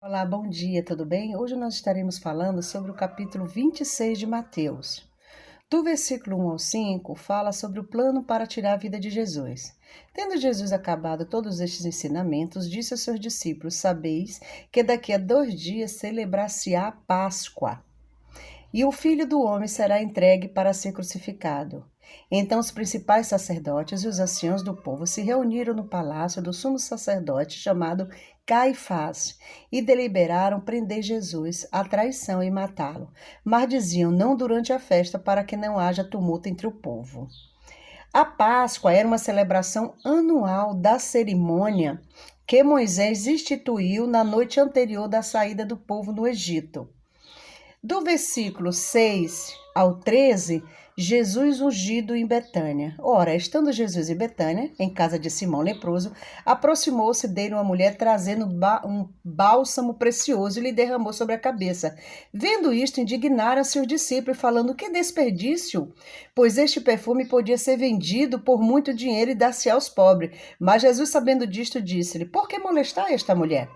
Olá, bom dia, tudo bem? Hoje nós estaremos falando sobre o capítulo 26 de Mateus. Do versículo 1 ao 5, fala sobre o plano para tirar a vida de Jesus. Tendo Jesus acabado todos estes ensinamentos, disse aos seus discípulos: Sabeis que daqui a 2 dias celebrar-se-á a Páscoa, e o Filho do Homem será entregue para ser crucificado. Então os principais sacerdotes e os anciãos do povo se reuniram no palácio do sumo sacerdote chamado Caifás e deliberaram prender Jesus à traição e matá-lo. Mas diziam: não durante a festa, para que não haja tumulto entre o povo. A Páscoa era uma celebração anual da cerimônia que Moisés instituiu na noite anterior da saída do povo no Egito. Do versículo 6 ao 13, Jesus ungido em Betânia. Ora, estando Jesus em Betânia, em casa de Simão leproso, aproximou-se dele uma mulher trazendo um bálsamo precioso e lhe derramou sobre a cabeça. Vendo isto, indignaram-se os discípulos, falando: que desperdício! Pois este perfume podia ser vendido por muito dinheiro e dar-se aos pobres. Mas Jesus, sabendo disto, disse-lhe: por que molestar esta mulher?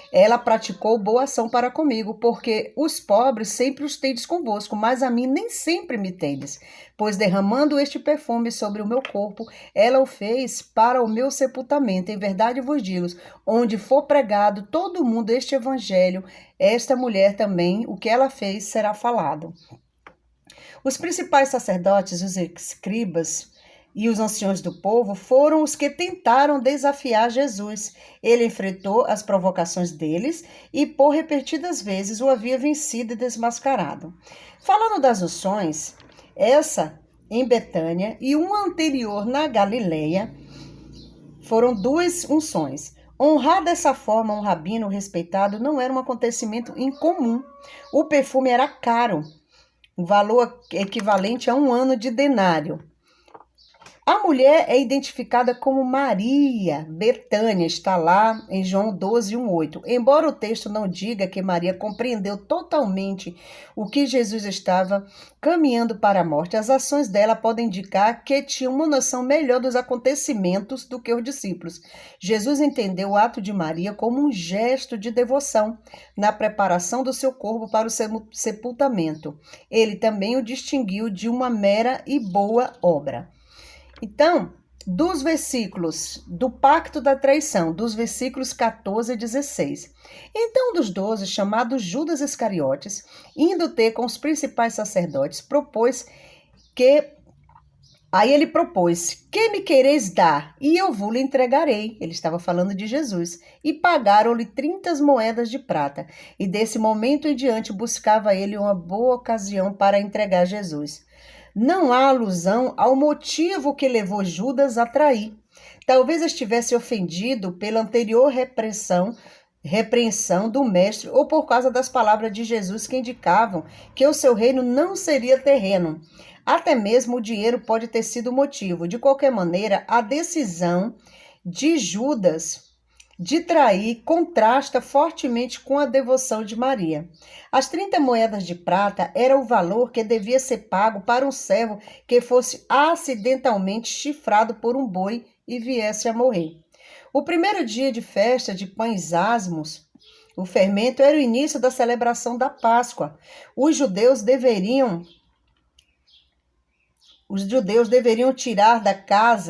Ela praticou boa ação para comigo, porque os pobres sempre os tendes convosco, mas a mim nem sempre me tendes. Pois derramando este perfume sobre o meu corpo, ela o fez para o meu sepultamento. Em verdade vos digo, onde for pregado todo mundo este evangelho, esta mulher também, o que ela fez, será falado. Os principais sacerdotes, os escribas e os anciões do povo foram os que tentaram desafiar Jesus. Ele enfrentou as provocações deles e, por repetidas vezes, o havia vencido e desmascarado. Falando das unções, essa em Betânia e uma anterior na Galileia, foram 2 unções. Honrar dessa forma um rabino respeitado não era um acontecimento incomum. O perfume era caro, um valor equivalente a 1 ano de denário. A mulher é identificada como Maria. Betânia está lá em João 12, 1:8. Embora o texto não diga que Maria compreendeu totalmente o que Jesus estava caminhando para a morte, as ações dela podem indicar que tinha uma noção melhor dos acontecimentos do que os discípulos. Jesus entendeu o ato de Maria como um gesto de devoção na preparação do seu corpo para o sepultamento. Ele também o distinguiu de uma mera e boa obra. Então, dos versículos do pacto da traição, dos versículos 14 e 16. Então, dos 12, chamado Judas Iscariotes, indo ter com os principais sacerdotes, ele propôs: que me quereis dar? E eu vos entregarei. Ele estava falando de Jesus. E pagaram-lhe 30 moedas de prata. E desse momento em diante buscava ele uma boa ocasião para entregar Jesus. Não há alusão ao motivo que levou Judas a trair. Talvez estivesse ofendido pela anterior repreensão do mestre ou por causa das palavras de Jesus que indicavam que o seu reino não seria terreno. Até mesmo o dinheiro pode ter sido o motivo. De qualquer maneira, a decisão de Judas de trair contrasta fortemente com a devoção de Maria. As 30 moedas de prata era o valor que devia ser pago para um servo que fosse acidentalmente chifrado por um boi e viesse a morrer. O primeiro dia de festa de pães asmos, o fermento, era o início da celebração da Páscoa. Os judeus deveriam tirar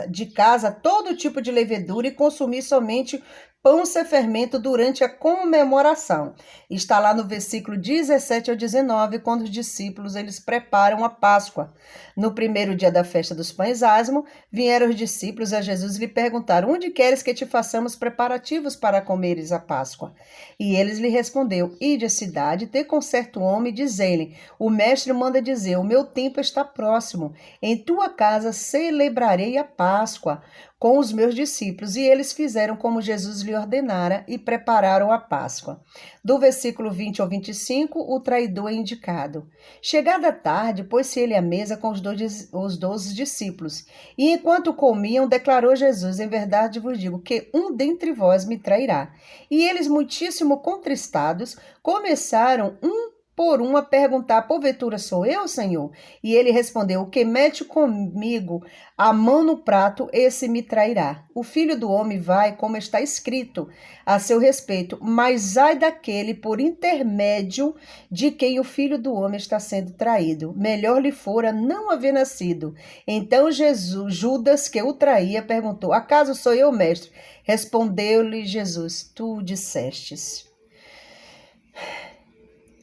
de casa todo tipo de levedura e consumir somente pão sem fermento durante a comemoração. Está lá no versículo 17 ao 19, quando os discípulos eles preparam a Páscoa. No primeiro dia da festa dos pães asmos, vieram os discípulos a Jesus e lhe perguntaram: onde queres que te façamos preparativos para comeres a Páscoa? E eles lhe respondeu: ide à cidade, ter com certo homem, e dizei-lhe: o mestre manda dizer, o meu tempo está próximo, em tua casa celebrarei a Páscoa com os meus discípulos. E eles fizeram como Jesus lhe ordenara e prepararam a Páscoa. Do versículo 20 ao 25, o traidor é indicado. Chegada a tarde, pôs-se ele à mesa com os 12 discípulos. E enquanto comiam, declarou Jesus: em verdade vos digo que um dentre vós me trairá. E eles, muitíssimo contristados, começaram um por um a perguntar: porventura sou eu, Senhor? E ele respondeu: o que mete comigo a mão no prato, esse me trairá. O Filho do Homem vai, como está escrito a seu respeito, mas ai daquele por intermédio de quem o Filho do Homem está sendo traído. Melhor lhe fora não haver nascido. Então Judas, que o traía, perguntou: acaso sou eu, mestre? Respondeu-lhe Jesus: tu dissestes.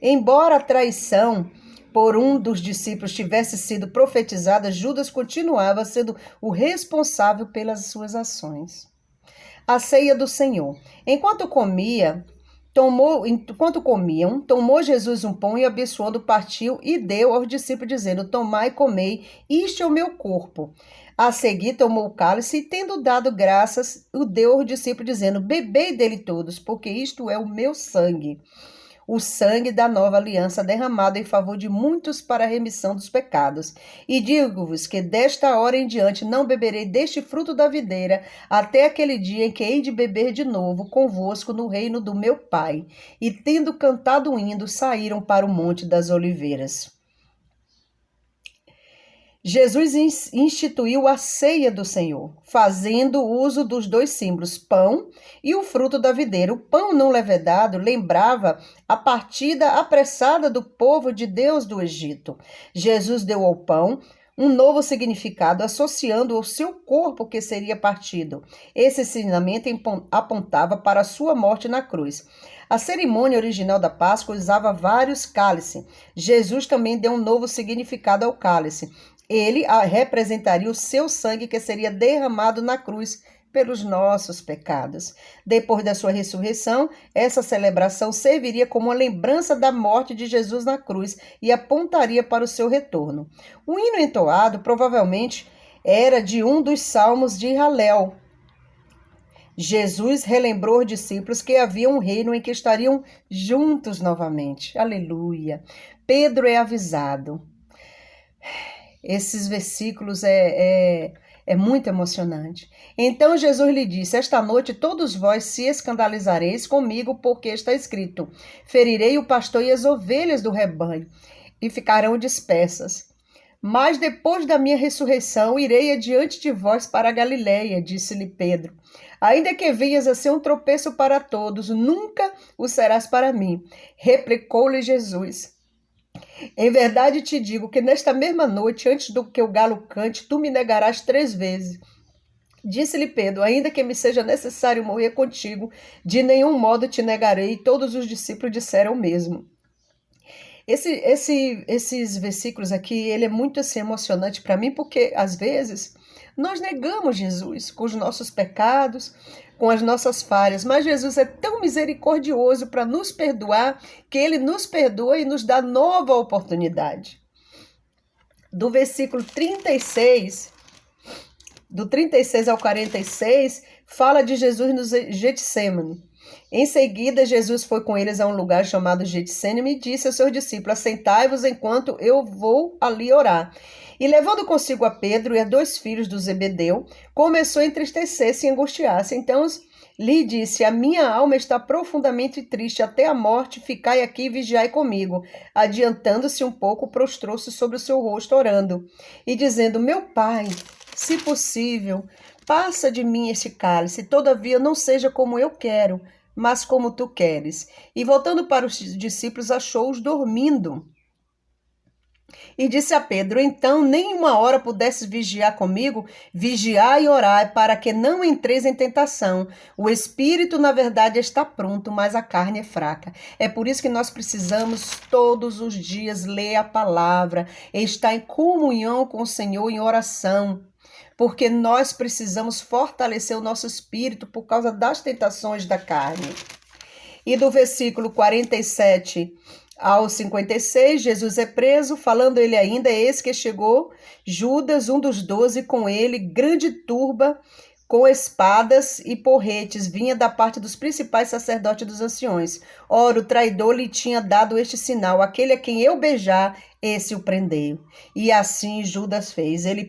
Embora a traição por um dos discípulos tivesse sido profetizada, Judas continuava sendo o responsável pelas suas ações. A ceia do Senhor. Enquanto comiam, tomou Jesus um pão e, abençoando, partiu e deu aos discípulos, dizendo: tomai e comei, isto é o meu corpo. A seguir tomou o cálice e, tendo dado graças, o deu aos discípulos, dizendo: bebei dele todos, porque isto é o meu sangue, o sangue da nova aliança derramado em favor de muitos para a remissão dos pecados. E digo-vos que desta hora em diante não beberei deste fruto da videira, até aquele dia em que hei de beber de novo convosco no reino do meu Pai. E tendo cantado um hino, saíram para o Monte das Oliveiras. Jesus instituiu a ceia do Senhor, fazendo uso dos dois símbolos, pão e o fruto da videira. O pão não levedado lembrava a partida apressada do povo de Deus do Egito. Jesus deu ao pão um novo significado, associando ao seu corpo que seria partido. Esse ensinamento apontava para a sua morte na cruz. A cerimônia original da Páscoa usava vários cálices. Jesus também deu um novo significado ao cálice. Ele representaria o seu sangue que seria derramado na cruz pelos nossos pecados. Depois da sua ressurreição, essa celebração serviria como uma lembrança da morte de Jesus na cruz e apontaria para o seu retorno. O hino entoado provavelmente era de um dos salmos de Hallel. Jesus relembrou os discípulos que havia um reino em que estariam juntos novamente. Aleluia! Pedro é avisado. Esses versículos é muito emocionante. Então Jesus lhe disse: esta noite todos vós se escandalizareis comigo, porque está escrito: ferirei o pastor e as ovelhas do rebanho, e ficarão dispersas. Mas depois da minha ressurreição irei adiante de vós para a Galileia, disse-lhe Pedro. Ainda que venhas a ser um tropeço para todos, nunca o serás para mim. Replicou-lhe Jesus: em verdade te digo que nesta mesma noite, antes do que o galo cante, tu me negarás 3 vezes. Disse-lhe Pedro: ainda que me seja necessário morrer contigo, de nenhum modo te negarei. E todos os discípulos disseram o mesmo. Esses versículos aqui, ele é muito assim, emocionante para mim, porque às vezes nós negamos Jesus com os nossos pecados, com as nossas falhas, mas Jesus é tão misericordioso para nos perdoar, que ele nos perdoa e nos dá nova oportunidade. Do versículo 36, do 36 ao 46, fala de Jesus no Getsêmani. Em seguida, Jesus foi com eles a um lugar chamado Getsêmani e disse aos seus discípulos: assentai-vos enquanto eu vou ali orar. E levando consigo a Pedro e a 2 filhos do Zebedeu, começou a entristecer-se e angustiar-se. Então lhe disse: a minha alma está profundamente triste até a morte, ficai aqui e vigiai comigo. Adiantando-se um pouco, prostrou-se sobre o seu rosto, orando, e dizendo: meu Pai, se possível, passa de mim este cálice, todavia não seja como eu quero, mas como tu queres. E voltando para os discípulos, achou-os dormindo. E disse a Pedro: então, nem uma hora pudesses vigiar comigo? Vigiai e orai, para que não entreis em tentação. O espírito, na verdade, está pronto, mas a carne é fraca. É por isso que nós precisamos todos os dias ler a palavra, estar em comunhão com o Senhor em oração, porque nós precisamos fortalecer o nosso espírito por causa das tentações da carne. E do versículo 47 ao 56, Jesus é preso, falando ele ainda, eis que chegou Judas, um dos 12, com ele, grande turba, com espadas e porretes, vinha da parte dos principais sacerdotes dos anciões. Ora, o traidor lhe tinha dado este sinal: aquele a quem eu beijar, esse o prendeu. E assim Judas fez, ele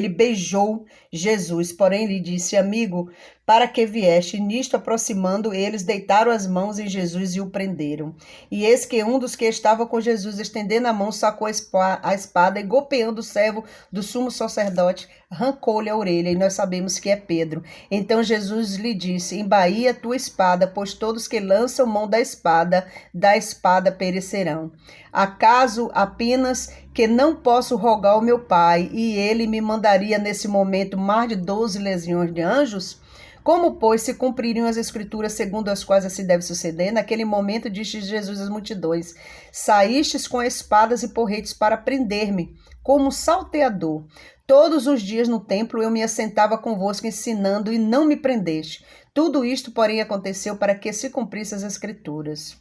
beijou Jesus, porém lhe disse: amigo, para que vieste. Nisto, aproximando eles, deitaram as mãos em Jesus e o prenderam. E eis que um dos que estava com Jesus, estendendo a mão, sacou a espada e, golpeando o servo do sumo sacerdote, arrancou-lhe a orelha, e nós sabemos que é Pedro. Então Jesus lhe disse: embaí a tua espada, pois todos que lançam mão da espada perecerão. Acaso apenas que não posso rogar ao meu Pai, e ele me mandaria nesse momento mais de 12 legiões de anjos? Como, pois, se cumpririam as escrituras segundo as quais assim deve suceder? Naquele momento disse Jesus às multidões: saístes com espadas e porretes para prender-me, como um salteador. Todos os dias no templo eu me assentava convosco ensinando e não me prendeste. Tudo isto, porém, aconteceu para que se cumprissem as escrituras.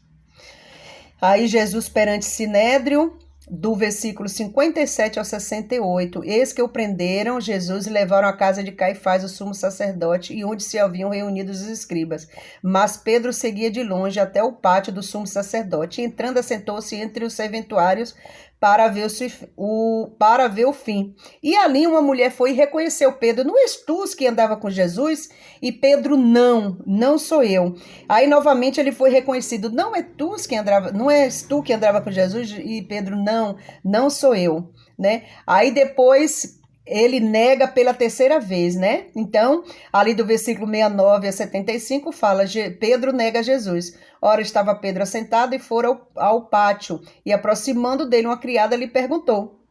Aí Jesus perante Sinédrio, do versículo 57 ao 68, eis que o prenderam Jesus e levaram à casa de Caifás, o sumo sacerdote, e onde se haviam reunido os escribas. Mas Pedro seguia de longe até o pátio do sumo sacerdote, e entrando assentou-se entre os serventuários para ver o fim. E ali uma mulher foi e reconheceu Pedro: não és tu que andava com Jesus? E Pedro: não sou eu. Aí novamente ele foi reconhecido: não és tu que andava com Jesus? E Pedro: não sou eu, né? Aí depois ele nega pela terceira vez, né? Então, ali do versículo 69 a 75 fala: Pedro nega Jesus. Ora, estava Pedro assentado e fora ao pátio, e aproximando dele uma criada lhe perguntou.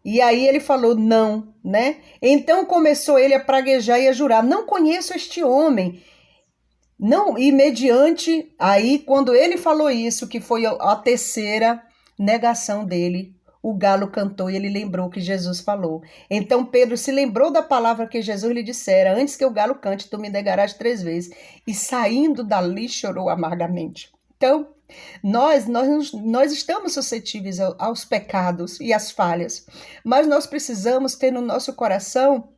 E aí ele falou: não, né? Então começou ele a praguejar e a jurar: não conheço este homem. Não, e mediante, aí quando ele falou isso, que foi a terceira negação dele, o galo cantou e ele lembrou que Jesus falou. Então Pedro se lembrou da palavra que Jesus lhe dissera: antes que o galo cante, tu me negarás 3 vezes. E saindo dali chorou amargamente. Então, nós estamos suscetíveis aos pecados e às falhas, mas nós precisamos ter no nosso coração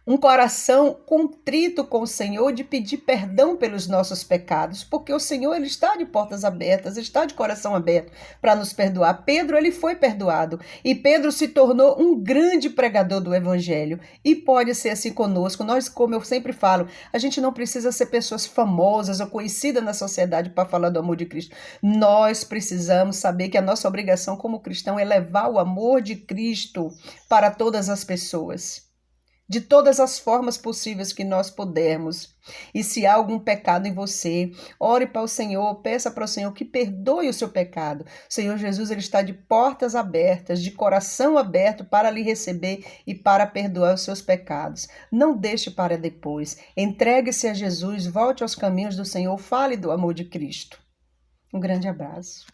um coração contrito com o Senhor, de pedir perdão pelos nossos pecados, porque o Senhor, ele está de portas abertas, está de coração aberto para nos perdoar. Pedro, ele foi perdoado, e Pedro se tornou um grande pregador do evangelho, e pode ser assim conosco. Nós, como eu sempre falo, a gente não precisa ser pessoas famosas ou conhecidas na sociedade para falar do amor de Cristo. Nós precisamos saber que a nossa obrigação como cristão é levar o amor de Cristo para todas as pessoas, de todas as formas possíveis que nós pudermos. E se há algum pecado em você, ore para o Senhor, peça para o Senhor que perdoe o seu pecado. O Senhor Jesus, ele está de portas abertas, de coração aberto para lhe receber e para perdoar os seus pecados. Não deixe para depois. Entregue-se a Jesus, volte aos caminhos do Senhor, fale do amor de Cristo. Um grande abraço.